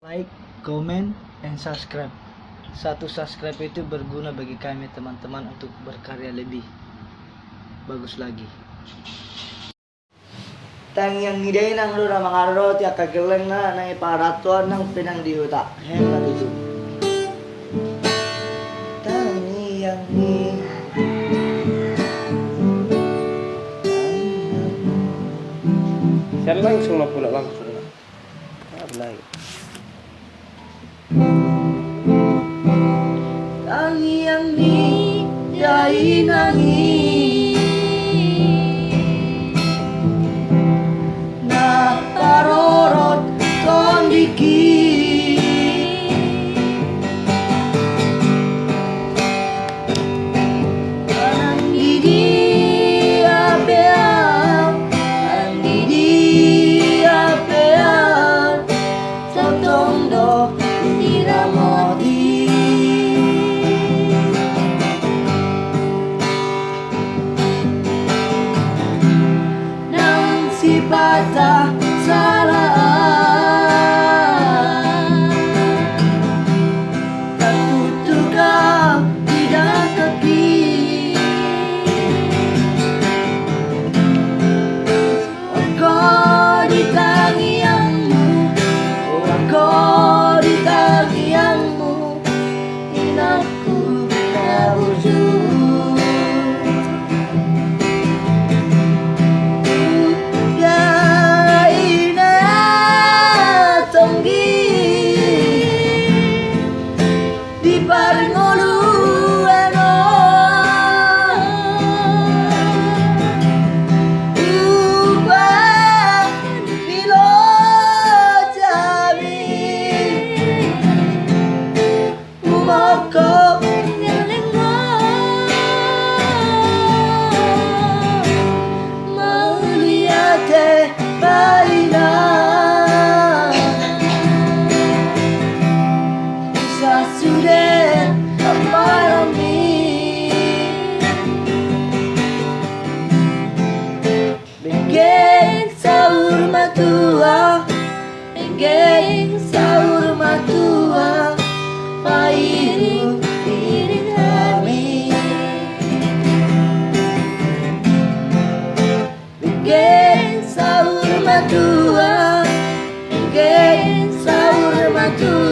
Like, comment, and subscribe. Satu subscribe itu berguna bagi kami teman-teman untuk berkarya lebih bagus lagi. Tang yang ngidain ang lura mangarot ya kageleng na nang iparatuan ng pinang diuta. Hebat itu. Tang yang ni Saya langsung lah pula langsung lah. Lagi. Tangi yang ni dai nangi na parorot kondiki patah salaan tertutup kau tidak kaki kau di tangianmu kau di tangianmu inakku tak berjumpa Geng sahur matua pairu diri kami Geng sahur matua Geng sahur matua